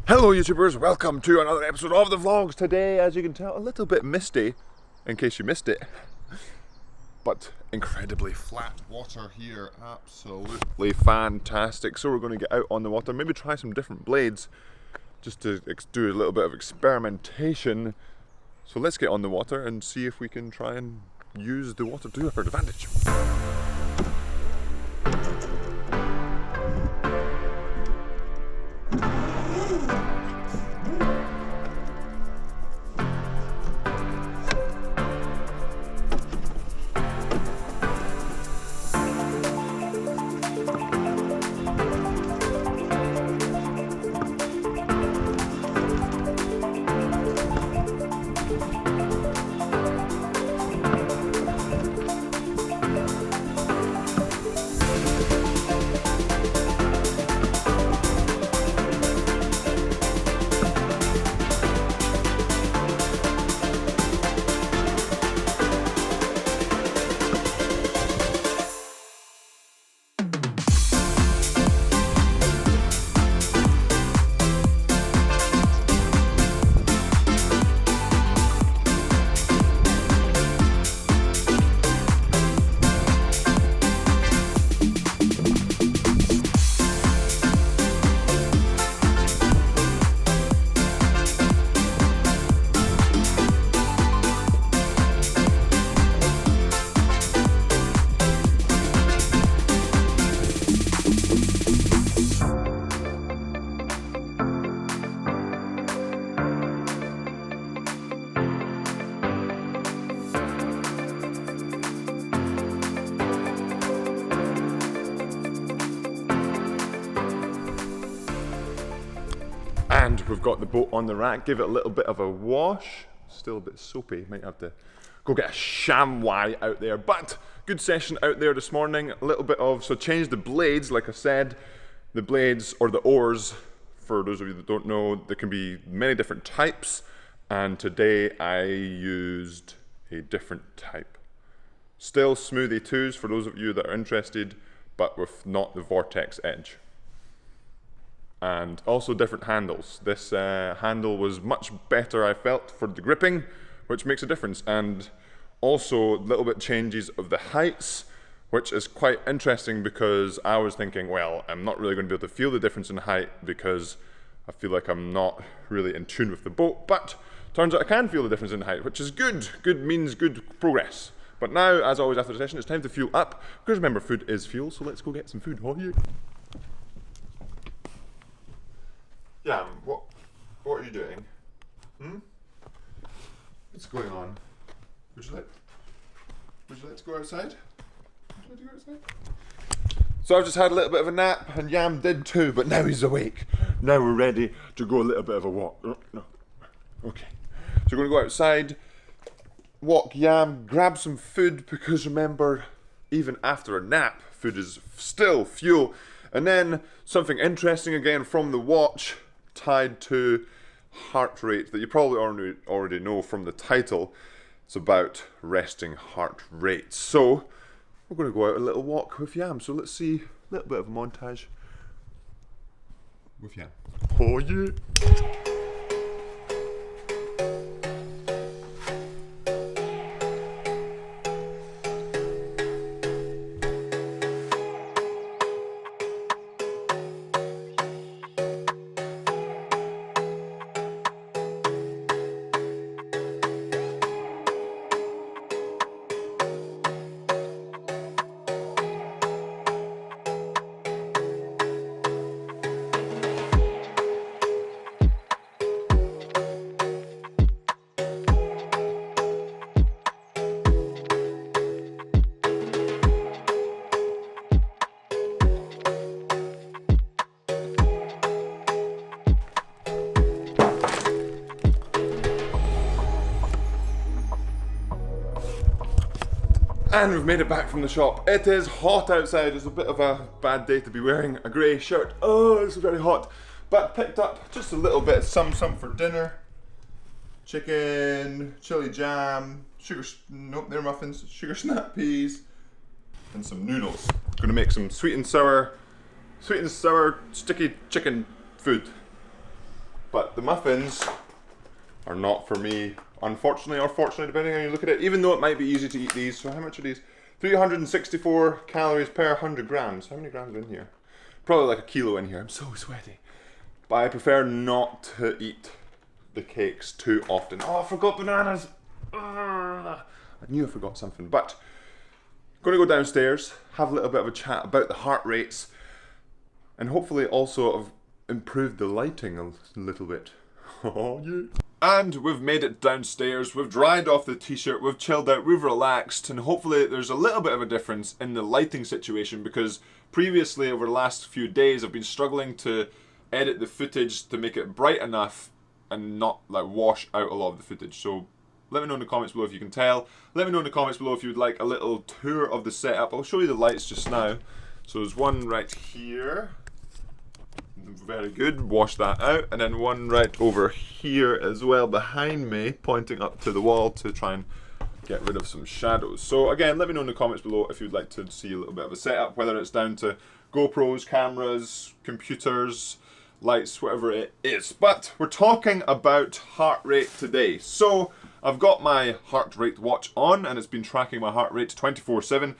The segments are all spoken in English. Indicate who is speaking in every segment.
Speaker 1: Hello YouTubers, welcome to another episode of the vlogs. Today, as you can tell, a little bit misty, in case you missed it, but incredibly flat water here, absolutely fantastic. So we're going to get out on the water, maybe try some different blades, just to do a little bit of experimentation. So let's get on the water and see if we can try and use the water to our advantage. And we've got the boat on the rack, give it a little bit of a wash. Still a bit soapy, might have to go get a ShamWai out there. But good session out there this morning. A little bit of, so change the blades, like I said. The blades, or the oars, for those of you that don't know, there can be many different types. And today I used a different type. Still Smoothie 2s for those of you that are interested, but with not the vortex edge. And also different handles. This handle was much better, I felt, for the gripping, which makes a difference. And also a little bit changes of the heights, which is quite interesting because I was thinking, well, I'm not really going to be able to feel the difference in height because I feel like I'm not really in tune with the boat. But turns out I can feel the difference in height, which is good. Good means good progress. But now, as always after the session, it's time to fuel up. Because remember, food is fuel, so let's go get some food. Oh, yeah. Yeah, what are you doing? What's going on? Would you like to go outside? Would you like to go outside? So I've just had a little bit of a nap, and Yam did too, but now he's awake. Now we're ready to go a little bit of a walk. No. Okay. So we're going to go outside, walk Yam, grab some food, because remember, even after a nap, food is still fuel. And then something interesting again from the watch, tied to heart rate, that you probably already know from the title. It's about resting heart rate. So we're going to go out a little walk with Yam. So let's see a little bit of a montage with Yam. Oh yeah. And we've made it back from the shop. It is hot outside. It's a bit of a bad day to be wearing a grey shirt. Oh, it's very hot. But picked up just a little bit of some for dinner. Chicken, chili jam, they're muffins, sugar snap peas, and some noodles. Gonna make some sweet and sour sticky chicken food. But the muffins are not for me, unfortunately or fortunately, depending on how you look at it, even though it might be easy to eat these. So how much are these? 364 calories per 100 grams. How many grams are in here? Probably like a kilo in here. I'm so sweaty. But I prefer not to eat the cakes too often. Oh, I forgot bananas. I knew I forgot something. But I'm going to go downstairs, have a little bit of a chat about the heart rates, and hopefully also have improved the lighting a little bit. Oh, yeah. And we've made it downstairs, we've dried off the t-shirt, we've chilled out, we've relaxed, and hopefully there's a little bit of a difference in the lighting situation, because previously over the last few days I've been struggling to edit the footage to make it bright enough and not like wash out a lot of the footage. So let me know in the comments below if you can tell. Let me know in the comments below if you'd like a little tour of the setup. I'll show you the lights just now. So there's one right here. Very good, wash that out. And then one right over here as well behind me, pointing up to the wall to try and get rid of some shadows. So again, let me know in the comments below if you'd like to see a little bit of a setup, whether it's down to GoPros, cameras, computers, lights, whatever it is. But we're talking about heart rate today. So I've got my heart rate watch on and it's been tracking my heart rate 24/7.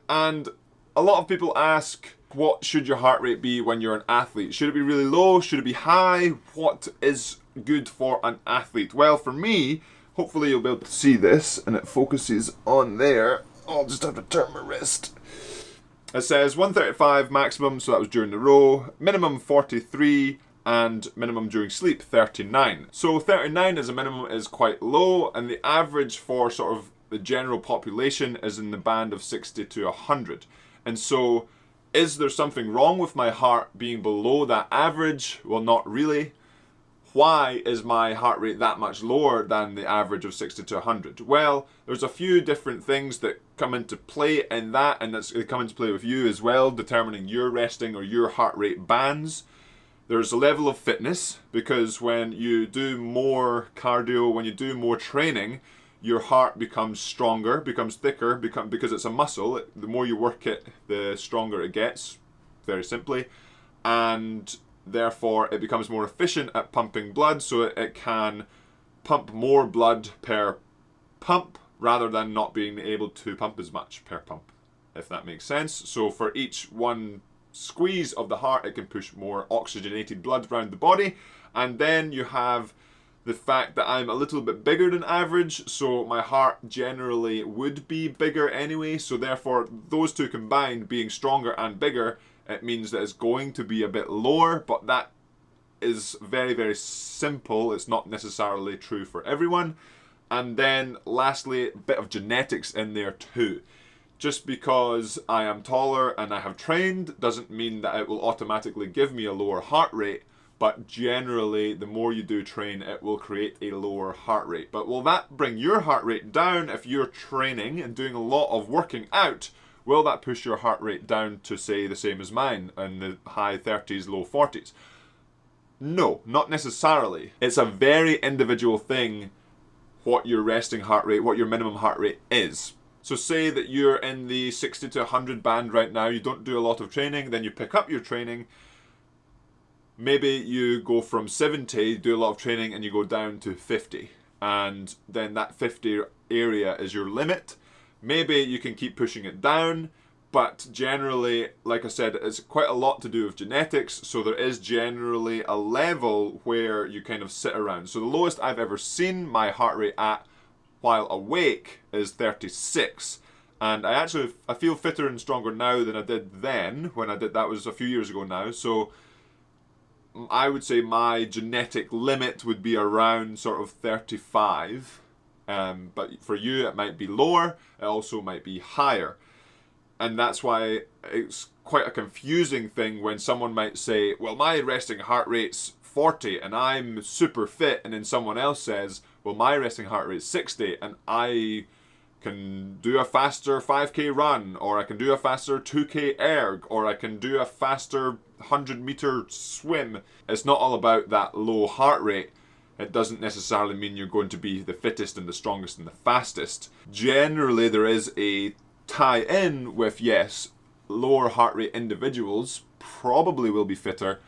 Speaker 1: And a lot of people ask, what should your heart rate be when you're an athlete? Should it be really low? Should it be high? What is good for an athlete? Well, for me, hopefully you'll be able to see this and it focuses on there. I'll just have to turn my wrist. It says 135 maximum, so that was during the row, minimum 43, and minimum during sleep 39. So 39 as a minimum is quite low, and the average for sort of the general population is in the band of 60 to 100. And so, is there something wrong with my heart being below that average? Well, not really. Why is my heart rate that much lower than the average of 60 to 100? Well, there's a few different things that come into play in that, and that's come into play with you as well, determining your resting or your heart rate bands. There's a level of fitness, because when you do more cardio, when you do more training, your heart becomes stronger, becomes thicker, because it's a muscle. The more you work it, the stronger it gets, very simply. And therefore, it becomes more efficient at pumping blood, so it can pump more blood per pump, rather than not being able to pump as much per pump, if that makes sense. So for each one squeeze of the heart, it can push more oxygenated blood around the body. And then you have the fact that I'm a little bit bigger than average, so my heart generally would be bigger anyway, so therefore those two combined, being stronger and bigger, it means that it's going to be a bit lower, but that is very, very simple. It's not necessarily true for everyone. And then lastly, a bit of genetics in there too. Just because I am taller and I have trained doesn't mean that it will automatically give me a lower heart rate. But generally, the more you do train, it will create a lower heart rate. But will that bring your heart rate down if you're training and doing a lot of working out? Will that push your heart rate down to, say, the same as mine, in the high 30s, low 40s? No, not necessarily. It's a very individual thing what your resting heart rate, what your minimum heart rate is. So say that you're in the 60 to 100 band right now, you don't do a lot of training, then you pick up your training. Maybe you go from 70, do a lot of training, and you go down to 50. And then that 50 area is your limit. Maybe you can keep pushing it down, but generally, like I said, it's quite a lot to do with genetics. So there is generally a level where you kind of sit around. So the lowest I've ever seen my heart rate at while awake is 36. And I feel fitter and stronger now than I did then, when I did that was a few years ago now. So I would say my genetic limit would be around sort of 35. But for you, it might be lower. It also might be higher. And that's why it's quite a confusing thing when someone might say, well, my resting heart rate's 40 and I'm super fit. And then someone else says, well, my resting heart rate's 60 and I can do a faster 5K run, or I can do a faster 2K erg, or I can do a faster 100-meter swim. It's not all about that low heart rate. It doesn't necessarily mean you're going to be the fittest and the strongest and the fastest. Generally, there is a tie-in with, yes, lower heart rate individuals probably will be fitter,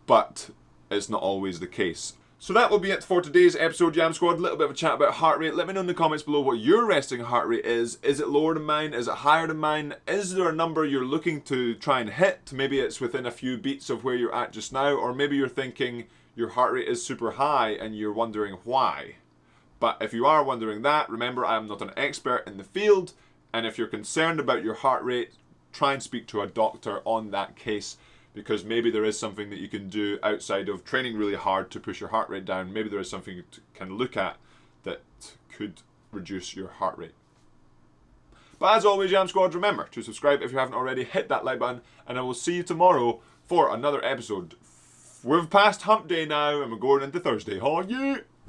Speaker 1: but it's not always the case. So that will be it for today's episode, Jam Squad. A little bit of a chat about heart rate. Let me know in the comments below what your resting heart rate is. Is it lower than mine? Is it higher than mine? Is there a number you're looking to try and hit? Maybe it's within a few beats of where you're at just now, or maybe you're thinking your heart rate is super high and you're wondering why. But if you are wondering that, remember I am not an expert in the field, and if you're concerned about your heart rate, try and speak to a doctor on that case, because maybe there is something that you can do outside of training really hard to push your heart rate down. Maybe there is something you can look at that could reduce your heart rate. But as always, Jam Squad, remember to subscribe if you haven't already, hit that like button, and I will see you tomorrow for another episode. We've passed hump day now and we're going into Thursday. Oh yeah!